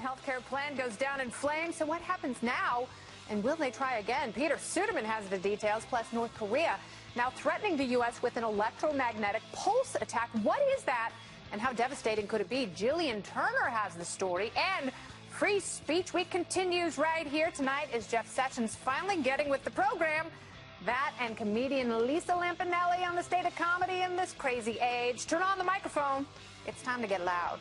healthcare plan goes down in flames. So what happens now? And will they try again? Peter Suderman has the details, plus North Korea now threatening the U.S. with an electromagnetic pulse attack. What is that, and how devastating could it be? Jillian Turner has the story. And Free Speech Week continues right here tonight as Jeff Sessions finally getting with the program. That and comedian Lisa Lampanelli on the state of comedy in this crazy age. Turn on the microphone. It's time to get loud.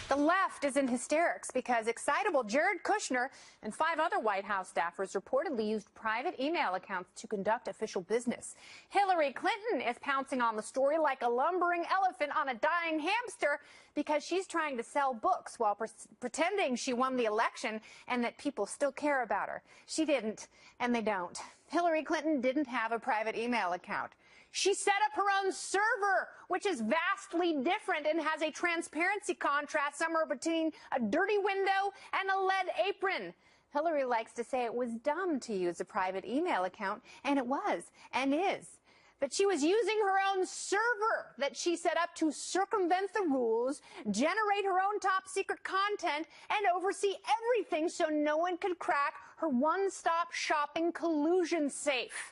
The left is in hysterics because excitable Jared Kushner and 5 other White House staffers reportedly used private email accounts to conduct official business. Hillary Clinton is pouncing on the story like a lumbering elephant on a dying hamster because she's trying to sell books while pretending she won the election and that people still care about her. She didn't, and they don't. Hillary Clinton didn't have a private email account. She set up her own server, which is vastly different and has a transparency contrast somewhere between a dirty window and a lead apron. Hillary likes to say it was dumb to use a private email account, and it was, and is. But she was using her own server that she set up to circumvent the rules, generate her own top-secret content, and oversee everything so no one could crack her one-stop shopping collusion safe.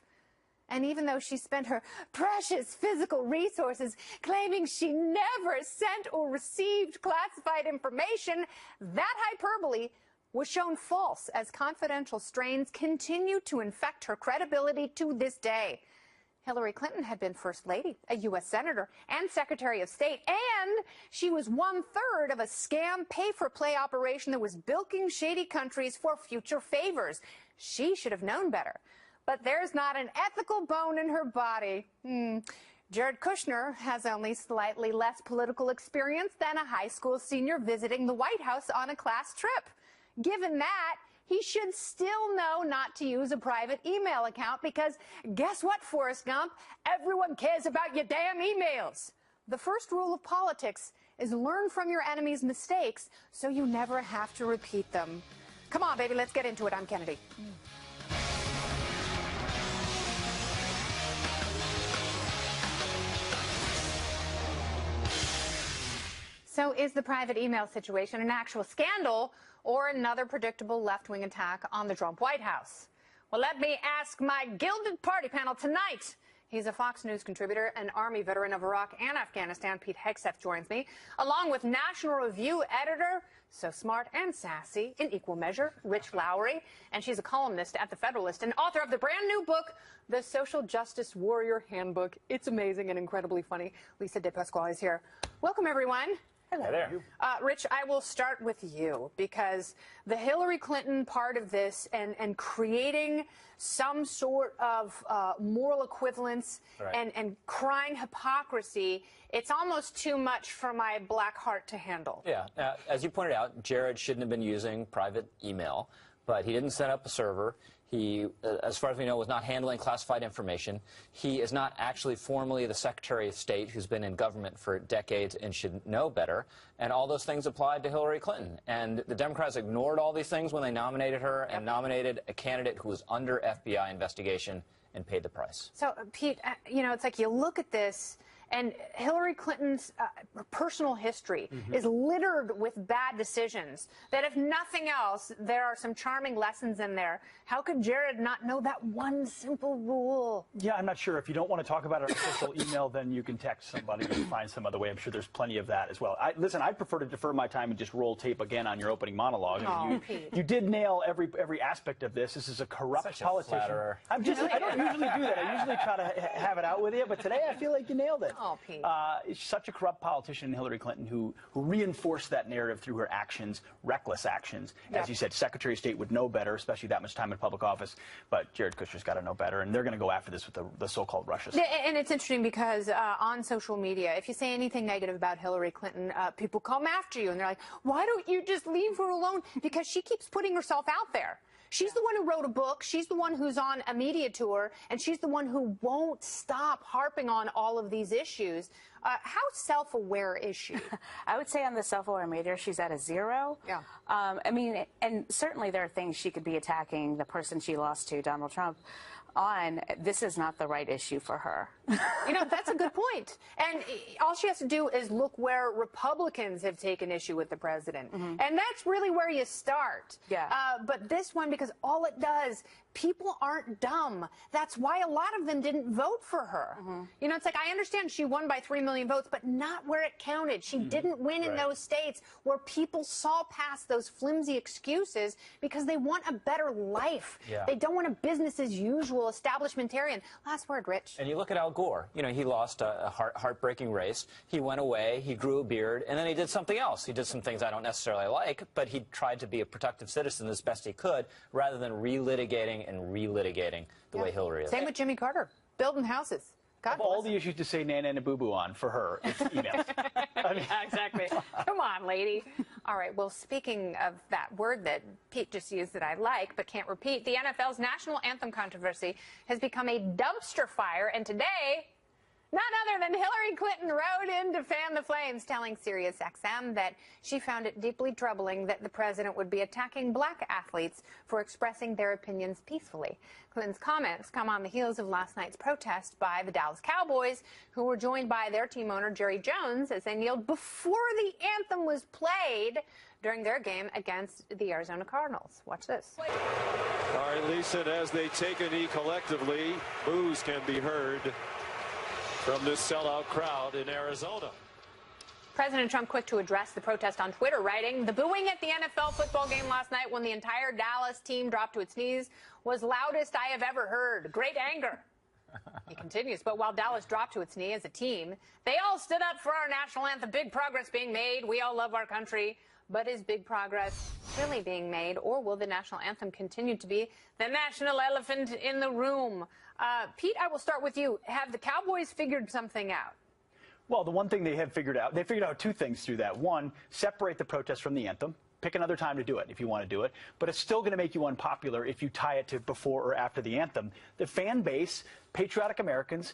And even though she spent her precious physical resources claiming she never sent or received classified information, that hyperbole was shown false as confidential strains continue to infect her credibility to this day. Hillary Clinton had been First Lady, a U.S. Senator, and Secretary of State, and she was 1/3 of a scam pay-for-play operation that was bilking shady countries for future favors. She should have known better. But there's not an ethical bone in her body. Jared Kushner has only slightly less political experience than a high school senior visiting the White House on a class trip. Given that, he should still know not to use a private email account because guess what, Forrest Gump? Everyone cares about your damn emails. The first rule of politics is learn from your enemy's mistakes so you never have to repeat them. Come on, baby, let's get into it. I'm Kennedy. So is the private email situation an actual scandal or another predictable left-wing attack on the Trump White House? Well, let me ask my Gilded Party panel tonight. He's a Fox News contributor, an Army veteran of Iraq and Afghanistan. Pete Hegseth joins me, along with National Review editor, so smart and sassy in equal measure, Rich Lowry. And she's a columnist at The Federalist and author of the brand new book, The Social Justice Warrior Handbook. It's amazing and incredibly funny. Lisa DePasquale is here. Welcome, everyone. Hello there. Rich, I will start with you because the Hillary Clinton part of this and creating some sort of moral equivalence and crying hypocrisy, it's almost too much for my black heart to handle. Yeah. As you pointed out, Jared shouldn't have been using private email, but he didn't set up a server. He, as far as we know, was not handling classified information. He is not actually formally the Secretary of State who's been in government for decades and should know better. And all those things applied to Hillary Clinton. And the Democrats ignored all these things when they nominated her and nominated a candidate who was under FBI investigation and paid the price. So, Pete, you know, it's like you look at this, and Hillary Clinton's personal history is littered with bad decisions that, if nothing else, there are some charming lessons in there. How could Jared not know that one simple rule? Yeah, I'm not sure. If you don't want to talk about an official email, then you can text somebody or find some other way. I'm sure there's plenty of that as well. Listen, I'd prefer to defer my time and just roll tape again on your opening monologue. I mean, you did nail every aspect of this. This is a corrupt politician. A I don't usually do that. I usually try to have it out with you, but today I feel like you nailed it. Oh, Pete. Such a corrupt politician, Hillary Clinton, who reinforced that narrative through her actions, reckless actions. As you said, Secretary of State would know better, especially that much time in public office. But Jared Kushner's got to know better, and they're going to go after this with the so-called Russia stuff. And it's interesting because on social media, if you say anything negative about Hillary Clinton, people come after you, and they're like, why don't you just leave her alone? Because she keeps putting herself out there. She's the one who wrote a book. She's the one who's on a media tour, and she's the one who won't stop harping on all of these issues. How self-aware is she? I would say on the self-aware meter, she's at a 0. Yeah. I mean, and certainly there are things she could be attacking the person she lost to, Donald Trump, on, this is not the right issue for her. You know, that's a good point. And all she has to do is look where Republicans have taken issue with the president. And that's really where you start. Yeah. But this one, because all it does, people aren't dumb. That's why a lot of them didn't vote for her. You know, it's like, I understand she won by 3 million votes, but not where it counted. She didn't win in those states where people saw past those flimsy excuses because they want a better life. They don't want a business as usual establishmentarian. Last word, Rich. And you look at Al Gore. You know, he lost a heartbreaking race. He went away, he grew a beard, and then he did something else. He did some things I don't necessarily like, but he tried to be a productive citizen as best he could, rather than relitigating and relitigating the way Hillary is. Same with Jimmy Carter, building houses. God Of all the issues to say Nana and a boo-boo on for her, it's emails. I mean, Yeah, exactly. Come on, lady. All right, well, speaking of that word that Pete just used that I like but can't repeat, the NFL's national anthem controversy has become a dumpster fire, and today, none other than Hillary Clinton rode in to fan the flames, telling SiriusXM that she found it deeply troubling that the president would be attacking black athletes for expressing their opinions peacefully. Clinton's comments come on the heels of last night's protest by the Dallas Cowboys, who were joined by their team owner, Jerry Jones, as they kneeled before the anthem was played during their game against the Arizona Cardinals. Watch this. All right, Lisa, and as they take a knee collectively, boos can be heard from this sellout crowd in Arizona. President Trump quick to address the protest on Twitter, writing, "The booing at the NFL football game last night when the entire Dallas team dropped to its knees was loudest I have ever heard. Great anger." He continues, "But while Dallas dropped to its knee as a team, they all stood up for our national anthem. Big progress being made. We all love our country. But is big progress really being made, or will the national anthem continue to be the national elephant in the room?" Pete, I will start with you. Have the Cowboys figured something out? well, the one thing they figured out two things through that. One, separate the protest from the anthem. Pick another time to do it if you want to do it. But it's still going to make you unpopular if you tie it to before or after the anthem. The fan base, patriotic Americans,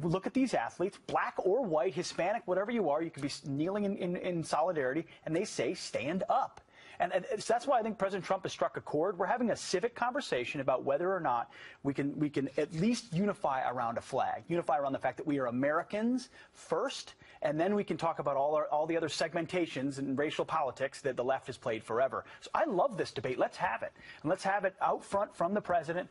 look at these athletes, black or white, Hispanic, whatever you are, you could be kneeling in solidarity, and they say, stand up. And so that's why I think President Trump has struck a chord. We're having a civic conversation about whether or not we can at least unify around a flag, unify around the fact that we are Americans first, and then we can talk about all the other segmentations and racial politics that the left has played forever. So I love this debate. Let's have it. And let's have it out front from the president,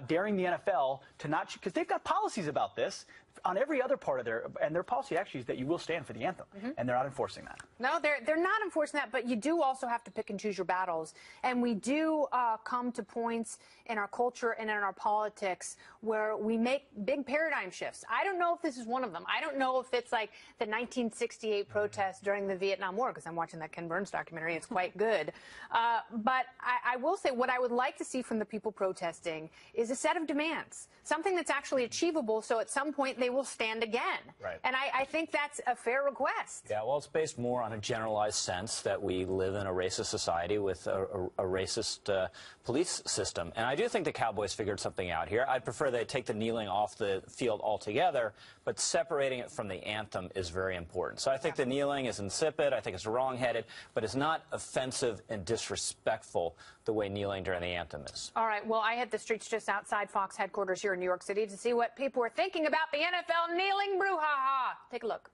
daring the NFL to not, because they've got policies about this on every other part of their policy actually is that you will stand for the anthem, and they're not enforcing that. No, they're not enforcing that, but you do also have to pick and choose your battles. And we do come to points in our culture and in our politics where we make big paradigm shifts. I don't know if this is one of them. I don't know if it's like the 1968 protests during the Vietnam War, because I'm watching that Ken Burns documentary. It's quite good. But I will say what I would like to see from the people protesting is a set of demands, something that's actually achievable, so at some point they will stand again. Right. And I think that's a fair request. Yeah, well, it's based more on a generalized sense that we live in a racist society with a racist police system. And I do think the Cowboys figured something out here. I'd prefer they take the kneeling off the field altogether, but separating it from the anthem is very important. So I think the kneeling is insipid. I think it's wrong-headed, but it's not offensive and disrespectful the way kneeling during the anthem is. All right, well, I hit the streets just outside Fox headquarters here in New York City to see what people were thinking about the NFL kneeling brouhaha. Take a look.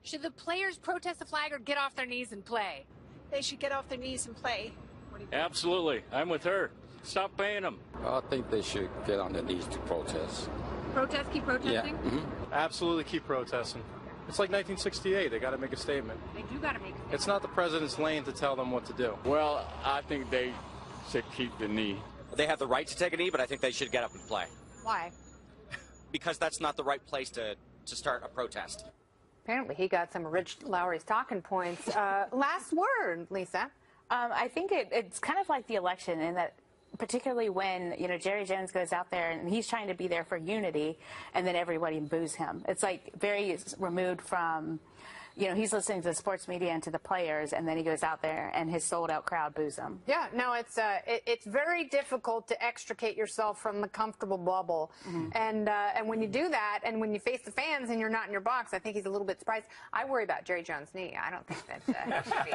Should the players protest the flag or get off their knees and play? They should get off their knees and play. Absolutely. I'm with her. Stop paying them. I think they should get on their knees to protest. Protest, keep protesting? Yeah. Absolutely keep protesting. It's like 1968. They got to make a statement. They do got to make a statement. It's not the president's lane to tell them what to do. Well, I think they should keep the knee. They have the right to take a knee, but I think they should get up and play. Why? Because that's not the right place to start a protest. Apparently he got some of Rich Lowry's talking points. Last word, Lisa. I think it's kind of like the election in that, particularly when, you know, Jerry Jones goes out there and he's trying to be there for unity, and then everybody boos him. It's like very removed from, he's listening to the sports media and to the players, and then he goes out there and his sold-out crowd boos him. Yeah, no, it's very difficult to extricate yourself from the comfortable bubble, and when you do that, and when you face the fans and you're not in your box, I think he's a little bit surprised. I worry about Jerry Jones' knee. I don't think that he should be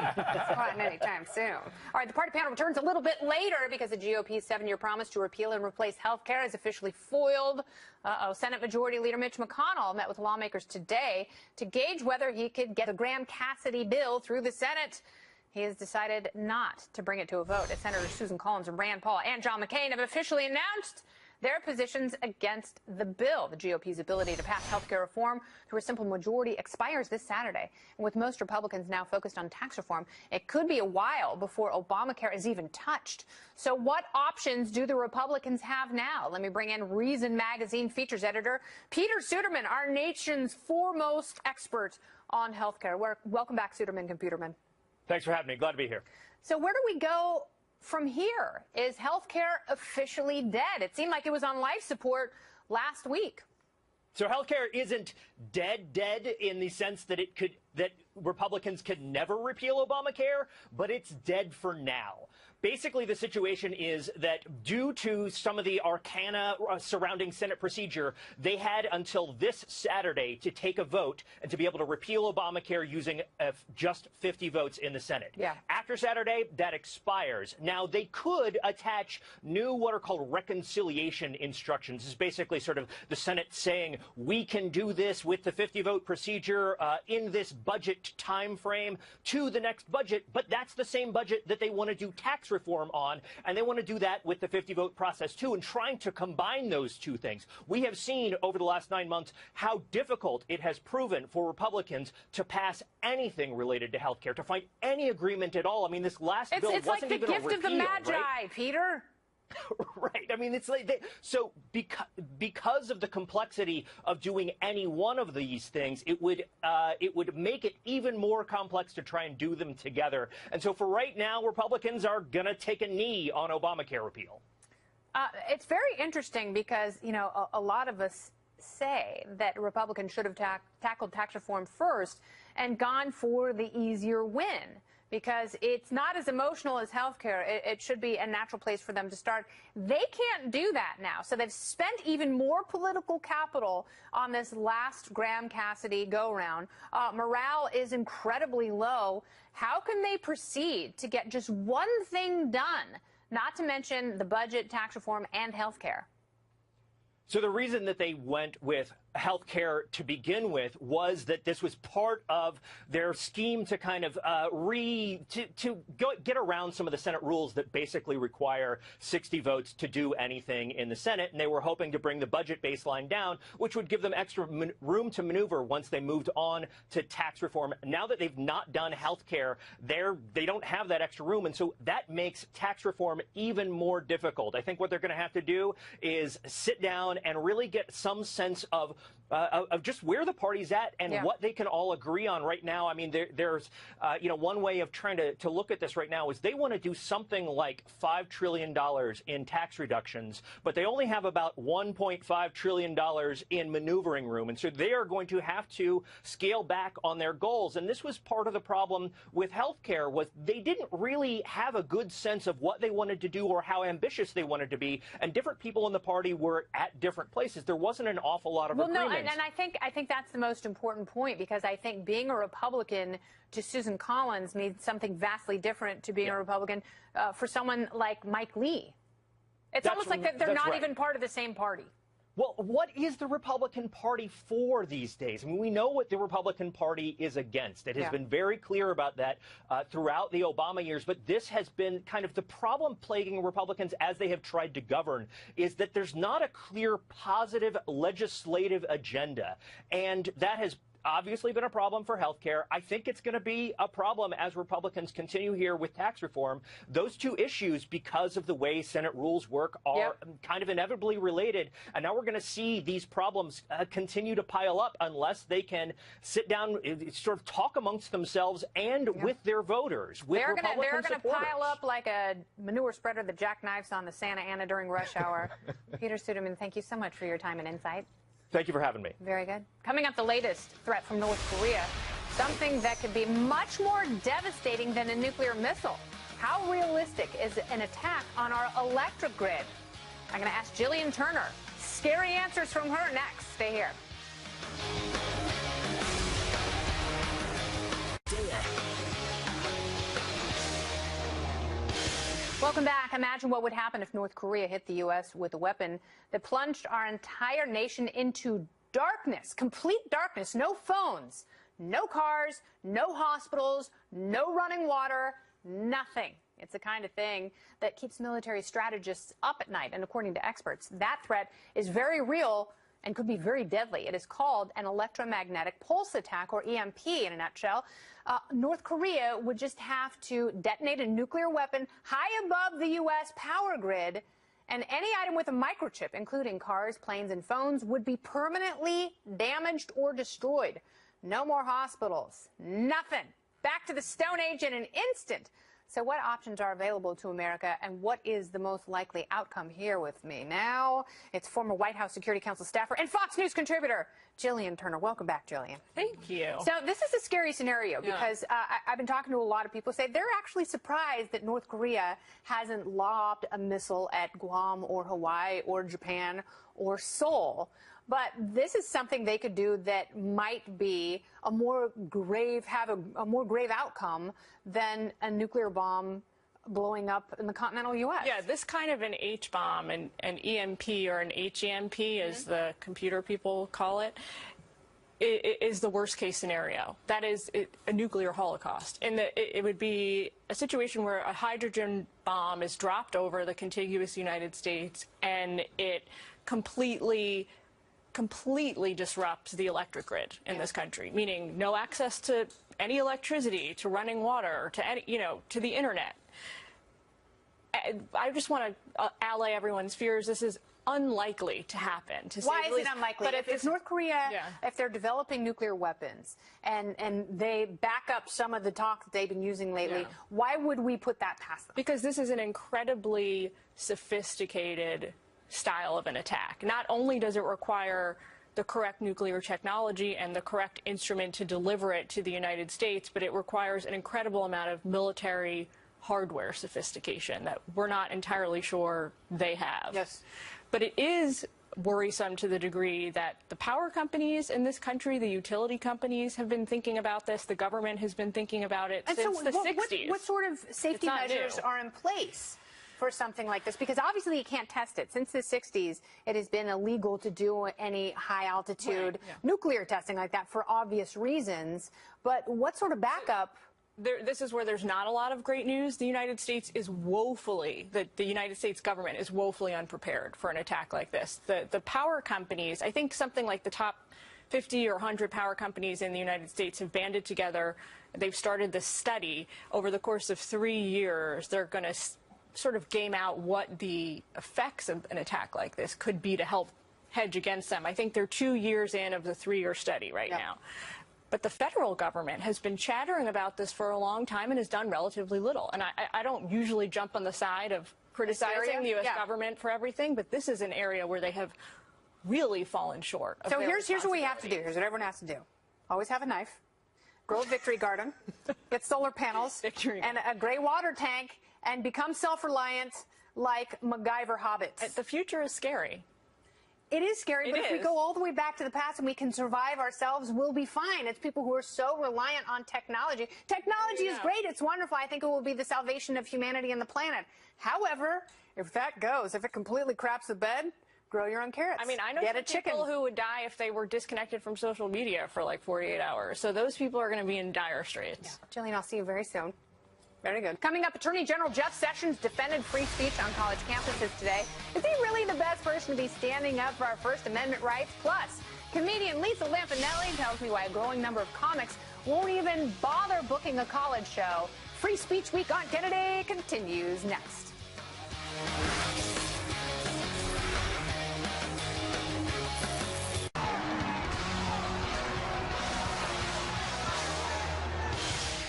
squatting anytime soon. All right, the party panel returns a little bit later because the GOP's 7-year promise to repeal and replace health care is officially foiled. Senate Majority Leader Mitch McConnell met with lawmakers today to gauge whether he could get the Graham-Cassidy bill through the Senate. He has decided not to bring it to a vote, as Senators Susan Collins and Rand Paul and John McCain have officially announced their positions against the bill. The GOP's ability to pass health care reform through a simple majority expires this Saturday. And with most Republicans now focused on tax reform, it could be a while before Obamacare is even touched. So what options do the Republicans have now? Let me bring in Reason Magazine features editor Peter Suderman, our nation's foremost expert on health care. Welcome back, Suderman Computerman. Thanks for having me. Glad to be here. So where do we go from here? Is healthcare officially dead? It seemed like it was on life support last week. So healthcare isn't dead in the sense that that Republicans could never repeal Obamacare, but it's dead for now. Basically, the situation is that due to some of the arcana surrounding Senate procedure, they had until this Saturday to take a vote and to be able to repeal Obamacare using just 50 votes in the Senate. Yeah. After Saturday, that expires. Now, they could attach new what are called reconciliation instructions. This is basically sort of the Senate saying, we can do this with the 50-vote procedure in this budget time frame to the next budget, but that's the same budget that they want to do tax reform on, and they want to do that with the 50-vote process too, and trying to combine those two things. We have seen over the last 9 months how difficult it has proven for Republicans to pass anything related to health care, to find any agreement at all. I mean, this last bill wasn't like the even a gift repeal, of the Magi, right? Peter. Right. I mean, it's like so because of the complexity of doing any one of these things, it would make it even more complex to try and do them together. And so for right now, Republicans are going to take a knee on Obamacare repeal. It's very interesting because, a lot of us say that Republicans should have tackled tax reform first and gone for the easier win, because it's not as emotional as healthcare. It should be a natural place for them to start. They can't do that now. So they've spent even more political capital on this last Graham-Cassidy go-round. Morale is incredibly low. How can they proceed to get just one thing done, not to mention the budget, tax reform, and healthcare? So the reason that they went with health care to begin with was that this was part of their scheme to kind of get around some of the Senate rules that basically require 60 votes to do anything in the Senate. And they were hoping to bring the budget baseline down, which would give them extra room to maneuver once they moved on to tax reform. Now that they've not done health care, they don't have that extra room. And so that makes tax reform even more difficult. I think what they're going to have to do is sit down and really get some sense of just where the party's at and what they can all agree on right now. I mean, there's one way of trying to look at this right now is they want to do something like $5 trillion in tax reductions, but they only have about $1.5 trillion in maneuvering room. And so they are going to have to scale back on their goals. And this was part of the problem with health care, was they didn't really have a good sense of what they wanted to do or how ambitious they wanted to be. And different people in the party were at different places. There wasn't an awful lot of agreement. No, and I think that's the most important point, because I think being a Republican to Susan Collins means something vastly different to being a Republican for someone like Mike Lee. It's almost like they're not even part of the same party. Well, what is the Republican Party for these days? I mean, we know what the Republican Party is against. It has been very clear about that throughout the Obama years. But this has been kind of the problem plaguing Republicans as they have tried to govern, is that there's not a clear positive legislative agenda. And that has obviously been a problem for health care. I think it's going to be a problem as Republicans continue here with tax reform. Those two issues, because of the way Senate rules work, are kind of inevitably related. And now we're going to see these problems continue to pile up unless they can sit down, sort of talk amongst themselves and with their voters, with Republican supporters. They're going to pile up like a manure spreader that jackknifes on the Santa Ana during rush hour. Peter Suderman, thank you so much for your time and insight. Thank you for having me. Very good. Coming up, the latest threat from North Korea. something that could be much more devastating than a nuclear missile. How realistic is an attack on our electric grid? I'm going to ask Jillian Turner. Scary answers from her next. Stay here. Welcome back. Imagine what would happen if North Korea hit the U.S. with a weapon that plunged our entire nation into darkness, complete darkness, no phones, no cars, no hospitals, no running water, nothing. It's the kind of thing that keeps military strategists up at night. And according to experts, that threat is very real and could be very deadly. It is called an electromagnetic pulse attack, or EMP in a nutshell. North Korea would just have to detonate a nuclear weapon high above the U.S. power grid, and any item with a microchip, including cars, planes, and phones, would be permanently damaged or destroyed. No more hospitals. Nothing. Back to the Stone Age in an instant. So what options are available to America, and what is the most likely outcome? Here with me now, it's former White House Security Council staffer and Fox News contributor, Jillian Turner. Welcome back, Jillian. Thank you. So this is a scary scenario because I've been talking to a lot of people who say they're actually surprised that North Korea hasn't lobbed a missile at Guam or Hawaii or Japan or Seoul. But this is something they could do that might be a more grave, a more grave outcome than a nuclear bomb blowing up in the continental U.S. Yeah, this kind of an H-bomb, an EMP or an HEMP, as the computer people call it, is the worst case scenario. That is a nuclear holocaust. And it would be a situation where a hydrogen bomb is dropped over the contiguous United States, and it completely disrupts the electric grid in this country, meaning no access to any electricity, to running water, to any, to the internet. I just want to allay everyone's fears. This is unlikely to happen. Why is it unlikely? But if North Korea, if they're developing nuclear weapons and they back up some of the talk that they've been using lately, why would we put that past them? Because this is an incredibly sophisticated style of an attack. Not only does it require the correct nuclear technology and the correct instrument to deliver it to the United States, but it requires an incredible amount of military hardware sophistication that we're not entirely sure they have. Yes. But it is worrisome to the degree that the power companies in this country, the utility companies, have been thinking about this. The government has been thinking about it since the 60s. What sort of safety measures are in place for something like this? Because obviously you can't test it. Since the 60s, it has been illegal to do any high-altitude nuclear testing like that for obvious reasons. But what sort of backup? This is where there's not a lot of great news. The United States is woefully, the United States government is woefully unprepared for an attack like this. The power companies, I think something like the top 50 or 100 power companies in the United States have banded together. They've started this study. Over the course of 3 years, they're going to sort of game out what the effects of an attack like this could be to help hedge against them. I think they're 2 years in of the 3-year study right now. But the federal government has been chattering about this for a long time and has done relatively little. And I don't usually jump on the side of criticizing the U.S. government for everything, but this is an area where they have really fallen short of So here's what we have to do. Here's what everyone has to do. Always have a knife, grow a victory garden, get solar panels, and a gray water tank, and become self-reliant like MacGyver hobbits. The future is scary. It is scary, but if we go all the way back to the past and we can survive ourselves, we'll be fine. It's people who are so reliant on technology. Technology is great. It's wonderful. I think it will be the salvation of humanity and the planet. However, if that goes, if it completely craps the bed, grow your own carrots. I mean, I know some people who would die if they were disconnected from social media for like 48 hours. So those people are going to be in dire straits. Jillian, I'll see you very soon. Very good. Coming up, Attorney General Jeff Sessions defended free speech on college campuses today. Is he really the best person to be standing up for our First Amendment rights? Plus, comedian Lisa Lampanelli tells me why a growing number of comics won't even bother booking a college show. Free Speech Week on Kennedy continues next.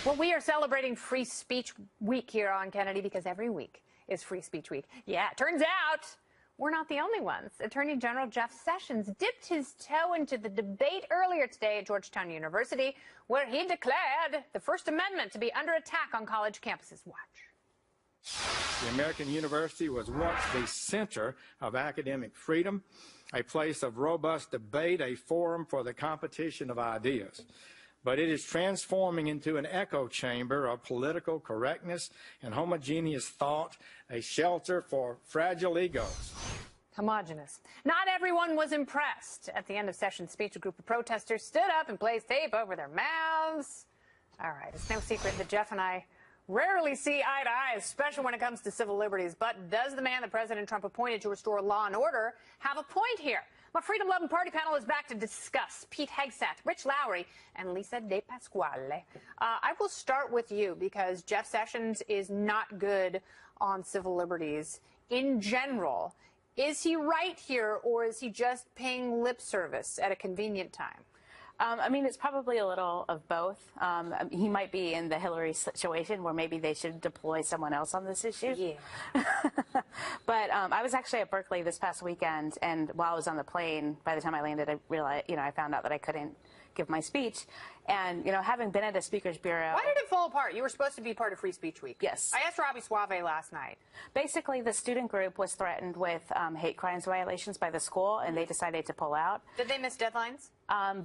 Well, we are celebrating Free Speech Week here on Kennedy because every week is Free Speech Week. Yeah, it turns out we're not the only ones. Attorney General Jeff Sessions dipped his toe into the debate earlier today at Georgetown University, where he declared the First Amendment to be under attack on college campuses. Watch. The American university was once the center of academic freedom, a place of robust debate, a forum for the competition of ideas. But it is transforming into an echo chamber of political correctness and homogeneous thought, a shelter for fragile egos. Homogenous. Not everyone was impressed. At the end of Sessions' speech, a group of protesters stood up and placed tape over their mouths. All right, it's no secret that Jeff and I rarely see eye to eye, especially when it comes to civil liberties. But does the man that President Trump appointed to restore law and order have a point here? My Freedom Loving Party panel is back to discuss. Pete Hegseth, Rich Lowry, and Lisa De Pasquale. I will start with you because Jeff Sessions is not good on civil liberties in general. Is he right here, or is he just paying lip service at a convenient time? I mean, it's probably a little of both. He might be in the Hillary situation where maybe they should deploy someone else on this issue. Yeah. But I was actually at Berkeley this past weekend, and while I was on the plane, by the time I landed, I realized, I found out that I couldn't give my speech. And, having been at a speakers bureau. Why did it fall apart? You were supposed to be part of Free Speech Week. Yes. I asked Robbie Suave last night. Basically, the student group was threatened with hate crimes violations by the school, and they decided to pull out. Did they miss deadlines?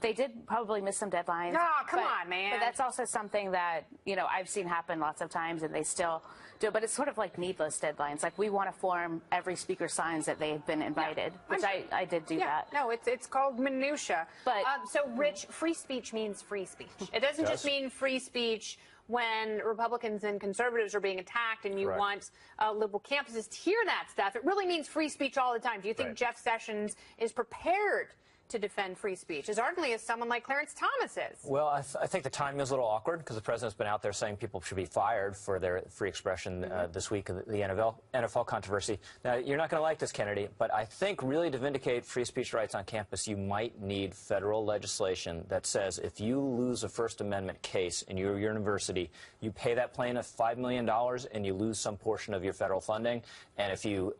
They did probably miss some deadlines. Oh, come on, man. But that's also something that, I've seen happen lots of times, and they still do it. But it's sort of like needless deadlines. Like, we want to form every speaker signs that they've been invited, which I did do that. No, it's called minutia. But so, Rich, free speech means free speech. It doesn't just mean free speech when Republicans and conservatives are being attacked and you want liberal campuses to hear that stuff. It really means free speech all the time. Do you think Jeff Sessions is prepared to defend free speech as ardently as someone like Clarence Thomas is? Well, I think the timing is a little awkward because the president's been out there saying people should be fired for their free expression this week of the NFL controversy. Now, you're not going to like this, Kennedy, but I think really to vindicate free speech rights on campus, you might need federal legislation that says if you lose a First Amendment case in your university, you pay that plaintiff $5 million and you lose some portion of your federal funding. And if you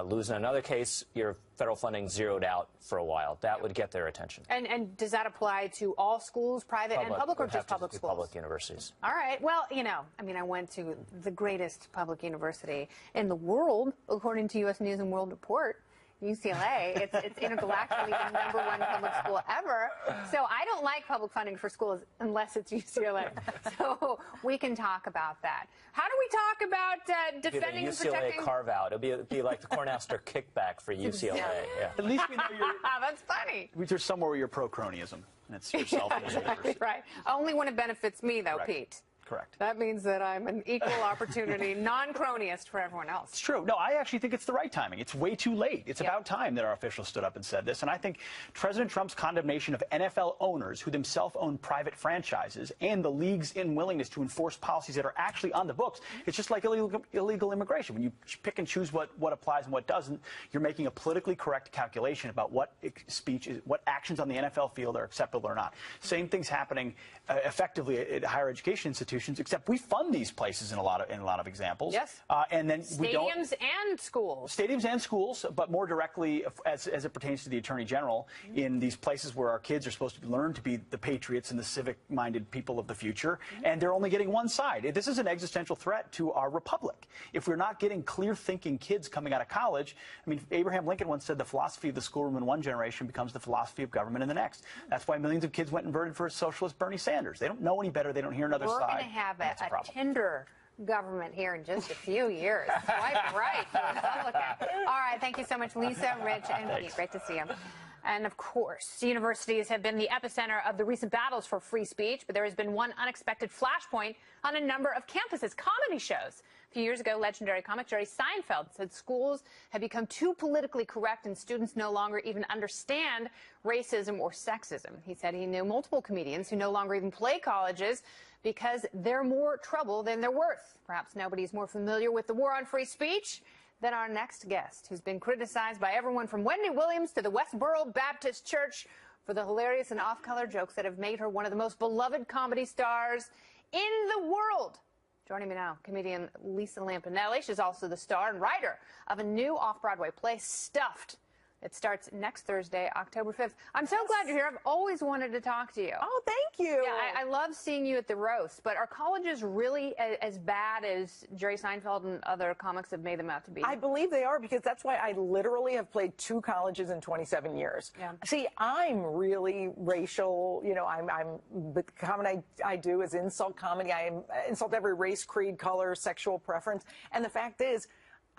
lose in another case, your federal funding zeroed out for a while. That would get their attention. And does that apply to all schools, private and public, or just public schools? Public universities. All right. Well, I went to the greatest public university in the world, according to U.S. News and World Report. UCLA. It's intergalactically the #1 public school ever. So I don't like public funding for schools unless it's UCLA. So we can talk about that. How do we talk about defending and protecting? UCLA carve out. It'll be like the Cornhusker kickback for UCLA. Yeah. At least we know you're. That's funny. There's somewhere where you're pro-cronyism. And it's yourself. Exactly right. Only when it benefits me, though, Pete. Correct. That means that I'm an equal opportunity non-cronyist for everyone else. It's true. No, I actually think it's the right timing. It's way too late. It's about time that our officials stood up and said this. And I think President Trump's condemnation of NFL owners who themselves own private franchises and the league's unwillingness to enforce policies that are actually on the books, it's just like illegal immigration. When you pick and choose what applies and what doesn't, you're making a politically correct calculation about what speech is, what actions on the NFL field are acceptable or not. Same thing's happening effectively at higher education institutions. Except we fund these places in a lot of examples. Yes. And then we don't. Stadiums and schools. Stadiums and schools, but more directly as it pertains to the Attorney General in these places where our kids are supposed to learn to be the patriots and the civic-minded people of the future, and they're only getting one side. This is an existential threat to our republic. If we're not getting clear-thinking kids coming out of college, I mean, Abraham Lincoln once said the philosophy of the schoolroom in one generation becomes the philosophy of government in the next. That's why millions of kids went and voted for socialist Bernie Sanders. They don't know any better. They don't hear another side. We're going to have a tender government here in just a few years. Quite right, Republican. All right, thank you so much, Lisa, Rich, and Pete. Great to see you. And, of course, universities have been the epicenter of the recent battles for free speech, but there has been one unexpected flashpoint on a number of campuses. Comedy shows. A few years ago, legendary comic Jerry Seinfeld said schools have become too politically correct and students no longer even understand racism or sexism. He said he knew multiple comedians who no longer even play colleges because they're more trouble than they're worth. Perhaps nobody's more familiar with the war on free speech than our next guest, who's been criticized by everyone from Wendy Williams to the Westboro Baptist Church for the hilarious and off-color jokes that have made her one of the most beloved comedy stars in the world. Joining me now, comedian Lisa Lampanelli. She's also the star and writer of a new off-Broadway play, Stuffed. It starts next Thursday, October 5th. I'm so glad you're here. I've always wanted to talk to you. Oh, thank you. Yeah, I love seeing you at the roast, but are colleges really as bad as Jerry Seinfeld and other comics have made them out to be? I believe they are, because that's why I literally have played 2 colleges in 27 years. Yeah. See, I'm really racial. You know, the comedy I do is insult comedy. I insult every race, creed, color, sexual preference. And the fact is,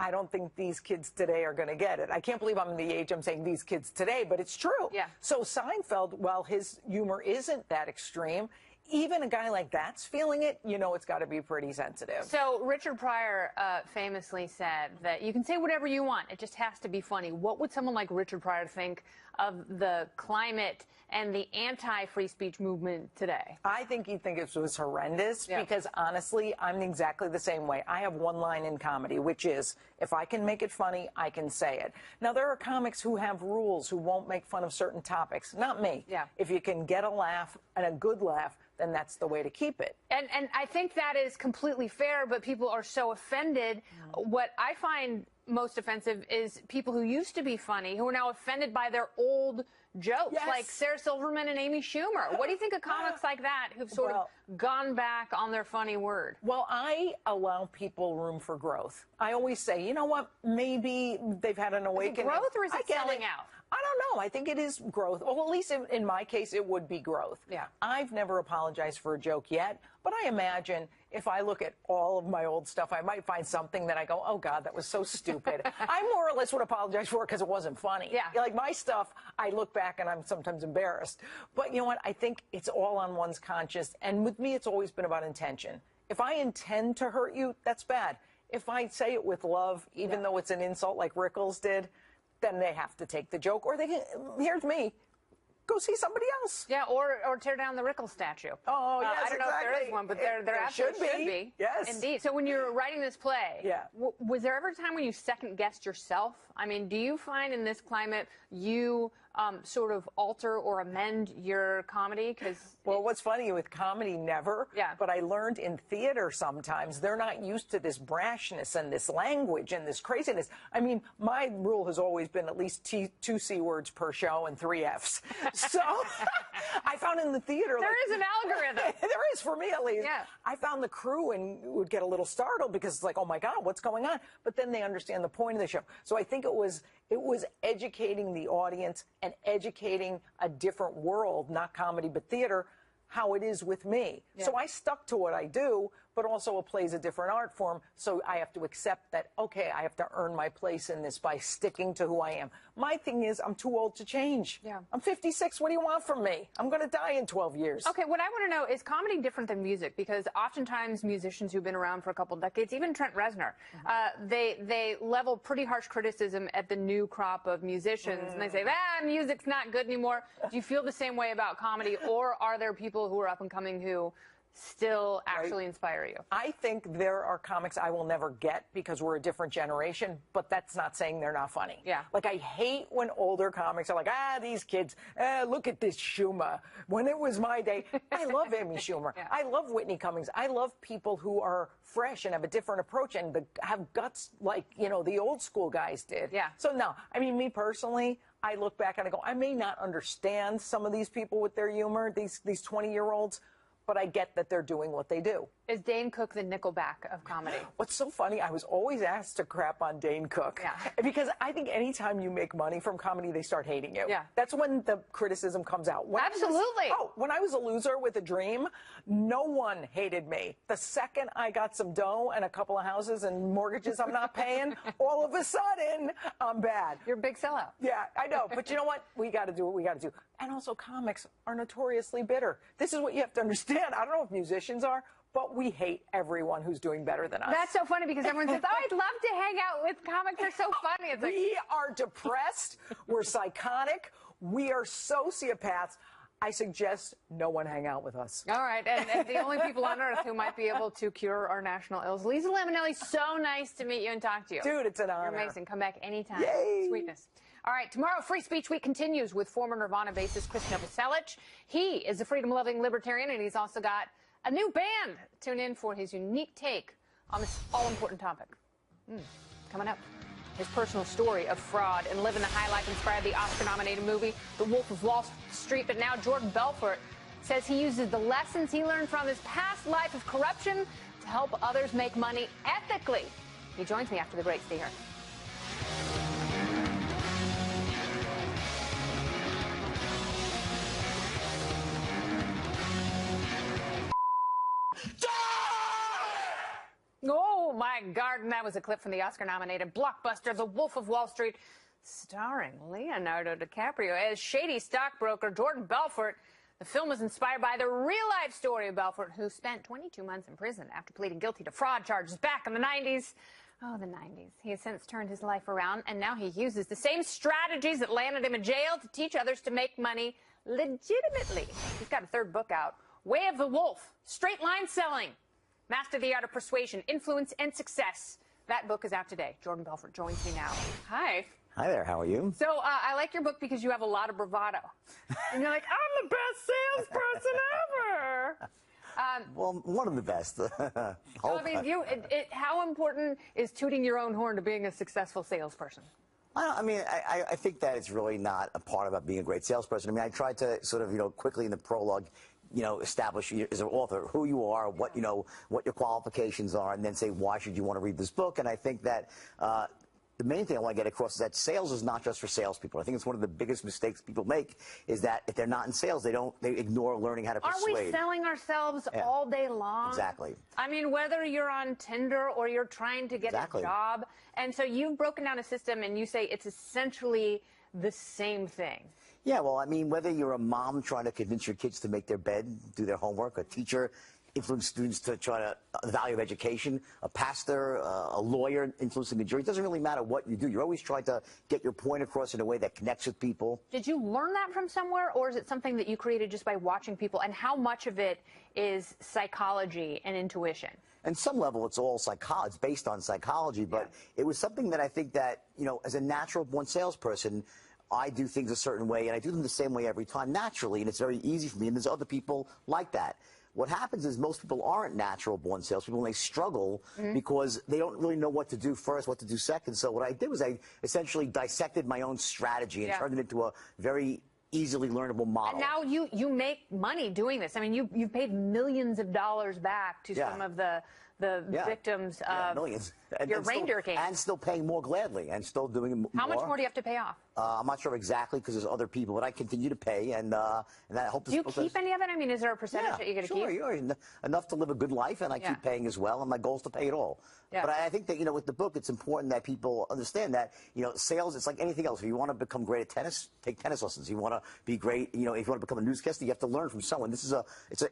I don't think these kids today are going to get it. I can't believe I'm in the age I'm saying these kids today, but it's true. Yeah. So Seinfeld, while his humor isn't that extreme, even a guy like that's feeling it, you know it's got to be pretty sensitive. So Richard Pryor famously said that you can say whatever you want. It just has to be funny. What would someone like Richard Pryor think of the climate and the anti-free speech movement today? I think he'd think it was horrendous, because honestly, I'm exactly the same way. I have one line in comedy, which is, if I can make it funny, I can say it. Now, there are comics who have rules, who won't make fun of certain topics. Not me. Yeah. If you can get a laugh, and a good laugh, then that's the way to keep it. And I think that is completely fair, but people are so offended. What I find most offensive is people who used to be funny, who are now offended by their old jokes, like Sarah Silverman and Amy Schumer. What do you think of comics like that who've sort of gone back on their funny word? Well, I allow people room for growth. I always say, you know what, maybe they've had an awakening. Is it growth or is it selling out? I don't know. I think it is growth. Well, at least in my case, it would be growth. Yeah. I've never apologized for a joke yet, but I imagine if I look at all of my old stuff, I might find something that I go, oh, God, that was so stupid. I more or less would apologize for it because it wasn't funny. Yeah. Like my stuff, I look back and I'm sometimes embarrassed. But you know what? I think it's all on one's conscience. And with me, it's always been about intention. If I intend to hurt you, that's bad. If I say it with love, even though it's an insult like Rickles did, then they have to take the joke, or they can, here's me, go see somebody else. Yeah, or tear down the Rickles statue. Oh, yes, I don't know if there is one, but there absolutely should be. Yes. Indeed. So when you're writing this play, yeah. Was there ever a time when you second-guessed yourself? I mean, do you find in this climate you sort of alter or amend your comedy? Well, what's funny, with comedy, never. Yeah. But I learned in theater sometimes they're not used to this brashness and this language and this craziness. I mean, my rule has always been at least 2 C words per show and 3 Fs. So I found in the theater... There is an algorithm. There is, for me at least. Yeah. I found the crew and would get a little startled because it's like, oh, my God, what's going on? But then they understand the point of the show. So I think it was educating the audience and educating a different world, not comedy but theater, how it is with me. Yeah. So I stuck to what I do, but also it plays a different art form, so I have to accept that, okay, I have to earn my place in this by sticking to who I am. My thing is, I'm too old to change. Yeah. I'm 56. What do you want from me? I'm going to die in 12 years. Okay, what I want to know, is comedy different than music? Because oftentimes musicians who've been around for a couple decades, even Trent Reznor, they level pretty harsh criticism at the new crop of musicians, and they say, music's not good anymore. Do you feel the same way about comedy, or are there people who are up and coming who still actually inspire you? I think there are comics I will never get because we're a different generation, but that's not saying they're not funny. Yeah. Like, I hate when older comics are like, these kids, look at this Schumer. When it was my day, I love Amy Schumer. Yeah. I love Whitney Cummings. I love people who are fresh and have a different approach and have guts like, the old school guys did. Yeah. So, no, I mean, me personally, I look back and I go, I may not understand some of these people with their humor, these 20-year-olds, but I get that they're doing what they do. Is Dane Cook the Nickelback of comedy? What's so funny, I was always asked to crap on Dane Cook. Yeah. Because I think anytime you make money from comedy, they start hating you. Yeah. That's when the criticism comes out. Absolutely. When I was a loser with a dream, no one hated me. The second I got some dough and a couple of houses and mortgages I'm not paying, all of a sudden, I'm bad. You're a big sellout. Yeah, I know. But you know what? We got to do what we got to do. And also, comics are notoriously bitter. This is what you have to understand. I don't know if musicians are, but we hate everyone who's doing better than us. That's so funny because everyone says, I'd love to hang out with comics. They're so funny. It's like, we are depressed. We're psychotic. We are sociopaths. I suggest no one hang out with us. All right. And the only people on earth who might be able to cure our national ills. Lisa Lampanelli, so nice to meet you and talk to you. Dude, it's an honor. You're amazing. Come back anytime. Yay. Sweetness. All right, tomorrow, Free Speech Week continues with former Nirvana bassist Chris Novoselic. He is a freedom-loving libertarian, and he's also got a new band. Tune in for his unique take on this all-important topic. Coming up, his personal story of fraud and living the high life inspired the Oscar-nominated movie The Wolf of Wall Street. But now Jordan Belfort says he uses the lessons he learned from his past life of corruption to help others make money ethically. He joins me after the break. Stay here. Oh, my garden. That was a clip from the Oscar-nominated blockbuster The Wolf of Wall Street, starring Leonardo DiCaprio as shady stockbroker Jordan Belfort. The film was inspired by the real-life story of Belfort, who spent 22 months in prison after pleading guilty to fraud charges back in the 90s. Oh, the 90s. He has since turned his life around, and now he uses the same strategies that landed him in jail to teach others to make money legitimately. He's got a third book out, Way of the Wolf, Straight Line Selling. Master the Art of Persuasion, Influence, and Success. That book is out today. Jordan Belfort joins me now. Hi. Hi there, how are you? So I like your book because you have a lot of bravado. And you're like, I'm the best salesperson ever. Well, one of the best. So, I mean, how important is tooting your own horn to being a successful salesperson? I think that it's really not a part about being a great salesperson. I mean, I tried to sort of, quickly in the prologue, establish as an author who you are, what your qualifications are, and then say, why should you want to read this book? And I think that the main thing I want to get across is that sales is not just for salespeople. I think it's one of the biggest mistakes people make is that if they're not in sales, they ignore learning how to persuade. Are we selling ourselves all day long? Exactly. I mean, whether you're on Tinder or you're trying to get a job. And so you've broken down a system and you say it's essentially the same thing. Yeah, well, I mean, whether you're a mom trying to convince your kids to make their bed, do their homework, a teacher influence students to try to the value of education, a pastor, a lawyer influencing the jury. It doesn't really matter what you do. You're always trying to get your point across in a way that connects with people. Did you learn that from somewhere, or is it something that you created just by watching people? And how much of it is psychology and intuition? And some level, it's all it's based on psychology, but it was something that I think that, as a natural-born salesperson, I do things a certain way, and I do them the same way every time, naturally, and it's very easy for me, and there's other people like that. What happens is most people aren't natural-born salespeople, and they struggle because they don't really know what to do first, what to do second. So what I did was I essentially dissected my own strategy and turned it into a very easily learnable model. And now you make money doing this. I mean, you've paid millions of dollars back to some of the victims of millions. Your reindeer game. And still paying more gladly, and still doing more. How much more do you have to pay off? I'm not sure exactly because there's other people, but I continue to pay, and I hope. Do you keep any of it? I mean, is there a percentage that you get to keep? Sure, enough to live a good life, and I keep paying as well, and my goal is to pay it all. Yeah. But I think that, with the book, it's important that people understand that, sales, it's like anything else. If you want to become great at tennis, take tennis lessons. If you want to be great, if you want to become a newscaster, you have to learn from someone. It's an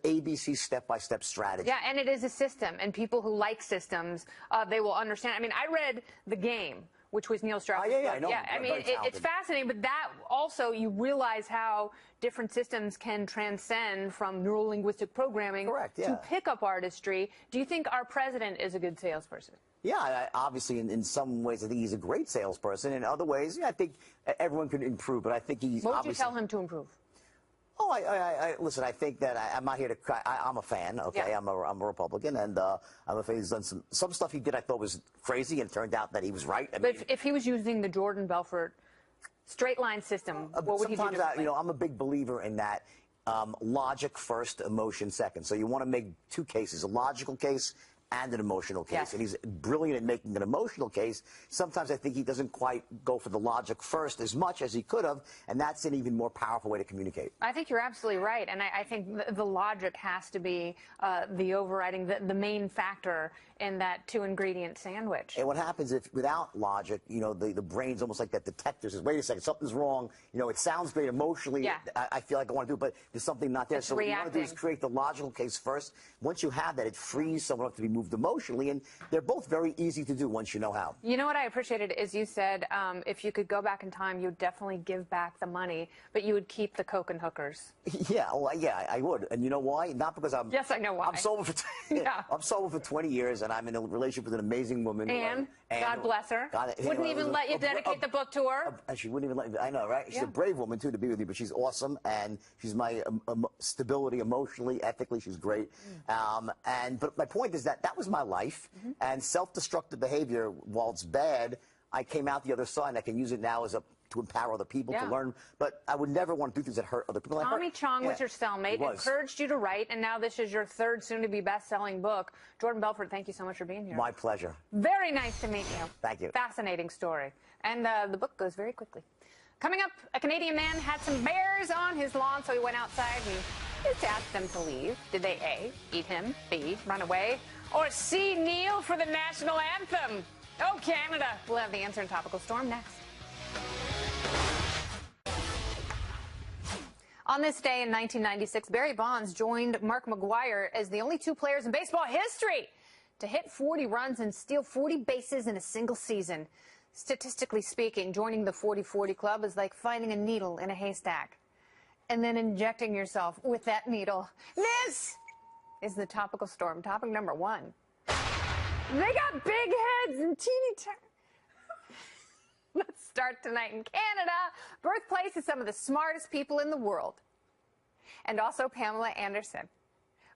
ABC step-by-step strategy. Yeah, and it is a system, and people who like systems, they will understand. I mean, I read The Game, which was Neil Strauss's book. I know. Yeah, I mean, it's fascinating, but that also, you realize how different systems can transcend from neuro-linguistic programming to pickup artistry. Do you think our president is a good salesperson? Yeah, obviously, in some ways, I think he's a great salesperson. In other ways, I think everyone can improve, but I think he's What would you tell him to improve? Oh, listen, I think that I'm not here to cry. I'm a fan, okay? Yeah. I'm a Republican, and I'm a fan. He's done some stuff he did I thought was crazy, and it turned out that he was right. I mean, if he was using the Jordan Belfort straight line system, what would he do differently? I'm a big believer in that logic first, emotion second. So you want to make two cases, a logical case and an emotional case. Yes. And he's brilliant at making an emotional case. Sometimes I think he doesn't quite go for the logic first as much as he could have, and that's an even more powerful way to communicate. I think you're absolutely right, and I think the logic has to be the overriding, the main factor in that two-ingredient sandwich. And what happens if, without logic, the brain's almost like that detector says, wait a second, something's wrong. It sounds great emotionally. I feel like I want to do it, but there's something not there. So what you want to do is create the logical case first. Once you have that, it frees someone up to be moved emotionally, and they're both very easy to do once you know how. You know what I appreciated is you said if you could go back in time, you'd definitely give back the money, but you would keep the coke and hookers. Yeah, well, yeah, I would. And you know why? Not because I'm... Yes, I know why. I'm sober for, I'm sober for 20 years, and I'm in a relationship with an amazing woman. And God bless her. Wouldn't even let you dedicate the book to her. She wouldn't even let me. I know, right? She's a brave woman, too, to be with me, but she's awesome, and she's my stability emotionally, ethically. She's great. But my point is that was my life, and self-destructive behavior, while it's bad, I came out the other side, and I can use it now as to empower other people to learn. But I would never want to do things that hurt other people. Tommy Chong was your cellmate, encouraged you to write, and now this is your third soon-to-be best-selling book. Jordan Belfort, thank you so much for being here. My pleasure. Very nice to meet you. Thank you. Fascinating story. And the book goes very quickly. Coming up, a Canadian man had some bears on his lawn, so he went outside and just asked them to leave. Did they A, eat him, B, run away, or C, kneel for the national anthem? Oh, Canada. We'll have the answer in Topical Storm next. On this day in 1996, Barry Bonds joined Mark McGwire as the only two players in baseball history to hit 40 runs and steal 40 bases in a single season. Statistically speaking, joining the 40-40 club is like finding a needle in a haystack and then injecting yourself with that needle. This is the Topical Storm. Topic number 1. They got big heads and teeny tiny. Let's start tonight in Canada, birthplace of some of the smartest people in the world, and also Pamela Anderson.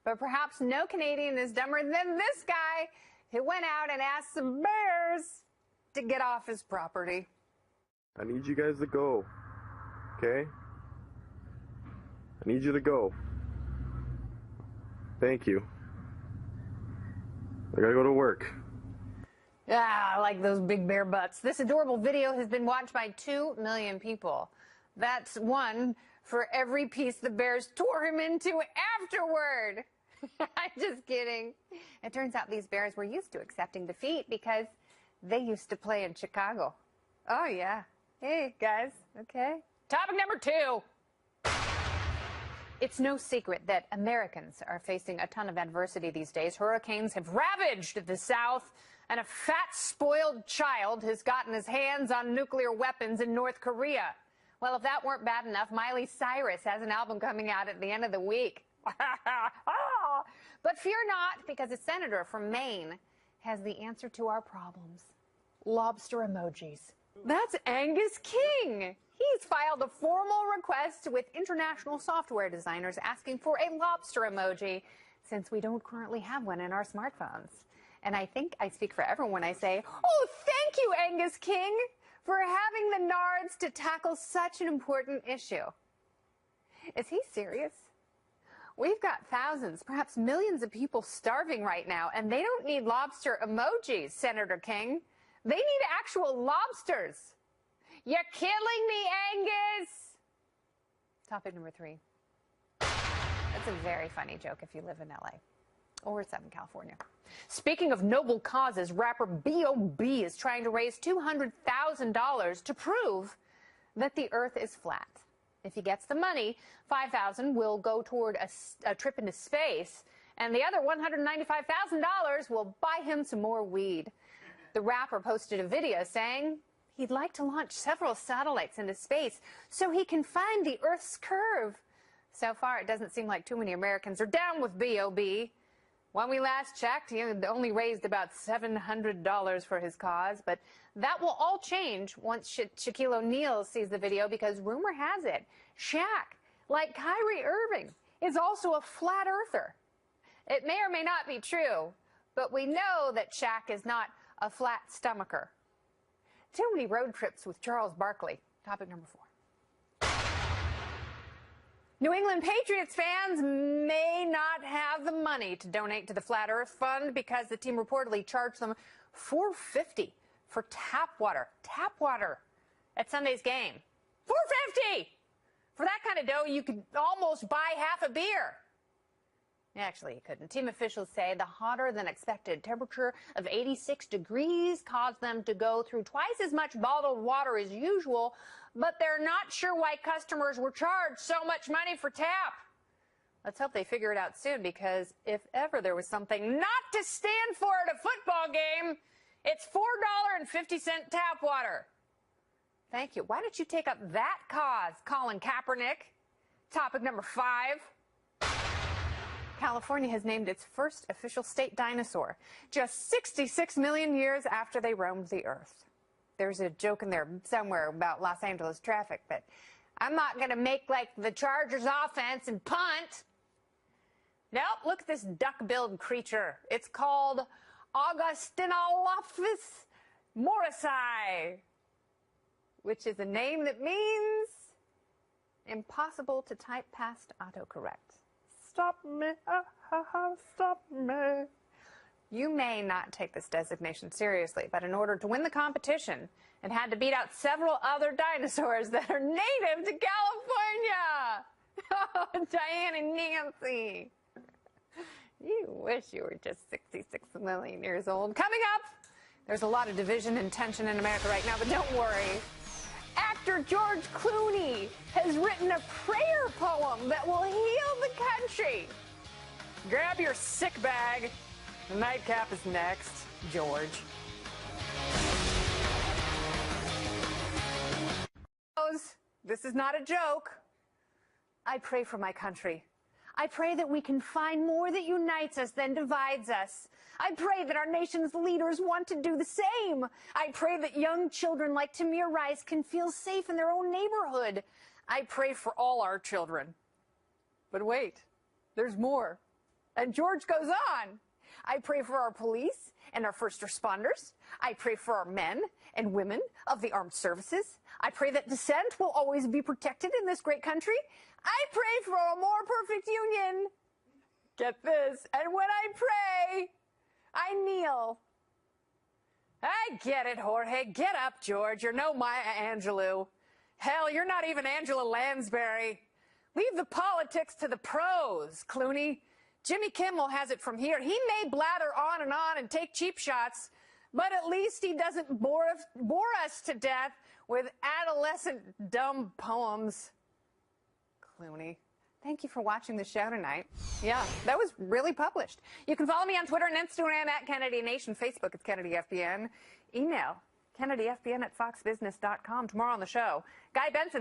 But perhaps no Canadian is dumber than this guy who went out and asked some bears to get off his property. I need you guys to go, okay? I need you to go. Thank you. I gotta go to work. Ah, I like those big bear butts. This adorable video has been watched by 2 million people. That's one for every piece the bears tore him into afterward. I'm just kidding. It turns out these bears were used to accepting defeat because they used to play in Chicago. Oh, yeah. Hey, guys. Okay. Topic number 2. It's no secret that Americans are facing a ton of adversity these days. Hurricanes have ravaged the South, and a fat, spoiled child has gotten his hands on nuclear weapons in North Korea. Well, if that weren't bad enough, Miley Cyrus has an album coming out at the end of the week. But fear not, because a senator from Maine has the answer to our problems. Lobster emojis. That's Angus King. He's filed a formal request with international software designers asking for a lobster emoji, since we don't currently have one in our smartphones. And I think I speak for everyone when I say, oh, thank you, Angus King, for having the nards to tackle such an important issue. Is he serious? We've got thousands, perhaps millions of people starving right now, and they don't need lobster emojis, Senator King. They need actual lobsters. You're killing me, Angus! Topic number 3. That's a very funny joke if you live in LA or Southern California. Speaking of noble causes, rapper B.O.B. is trying to raise $200,000 to prove that the Earth is flat. If he gets the money, $5,000 will go toward a trip into space, and the other $195,000 will buy him some more weed. The rapper posted a video saying he'd like to launch several satellites into space so he can find the Earth's curve. So far, it doesn't seem like too many Americans are down with B.O.B. When we last checked, he only raised about $700 for his cause, but that will all change once Shaquille O'Neal sees the video, because rumor has it Shaq, like Kyrie Irving, is also a flat earther. It may or may not be true, but we know that Shaq is not a flat stomacher. Too many road trips with Charles Barkley. Topic number 4. New England Patriots fans may not have the money to donate to the Flat Earth Fund because the team reportedly charged them $4.50 for tap water at Sunday's game. $4.50! For that kind of dough, you could almost buy half a beer. Actually, you couldn't. Team officials say the hotter than expected temperature of 86 degrees caused them to go through twice as much bottled water as usual, but they're not sure why customers were charged so much money for tap. Let's hope they figure it out soon, because if ever there was something not to stand for at a football game, it's $4.50 tap water. Thank you. Why don't you take up that cause, Colin Kaepernick? Topic number 5. California has named its first official state dinosaur, just 66 million years after they roamed the earth. There's a joke in there somewhere about Los Angeles traffic, but I'm not going to make like the Chargers offense and punt. Nope, look at this duck-billed creature. It's called Augustinophis morrisi, which is a name that means impossible to type past autocorrect. Stop me, stop me. You may not take this designation seriously, but in order to win the competition, it had to beat out several other dinosaurs that are native to California. Oh, Diane and Nancy. You wish you were just 66 million years old. Coming up, there's a lot of division and tension in America right now, but don't worry. Actor George Clooney has written a prayer poem that will heal the country. Grab your sick bag. The nightcap is next. George. This is not a joke. I pray for my country. I pray that we can find more that unites us than divides us. I pray that our nation's leaders want to do the same. I pray that young children like Tamir Rice can feel safe in their own neighborhood. I pray for all our children. But wait, there's more. And George goes on. I pray for our police and our first responders. I pray for our men and women of the armed services. I pray that dissent will always be protected in this great country. I pray for a more perfect union. Get this. And when I pray, I kneel. I get it, Jorge. Get up, George. You're no Maya Angelou. Hell, you're not even Angela Lansbury. Leave the politics to the pros, Clooney. Jimmy Kimmel has it from here. He may blather on and take cheap shots, but at least he doesn't bore us to death with adolescent dumb poems. Clooney, thank you for watching the show tonight. Yeah, that was really published. You can follow me on Twitter and Instagram at Kennedy Nation. Facebook, it's Kennedy FBN. Email, kennedyfbn@foxbusiness.com. Tomorrow on the show, Guy Benson.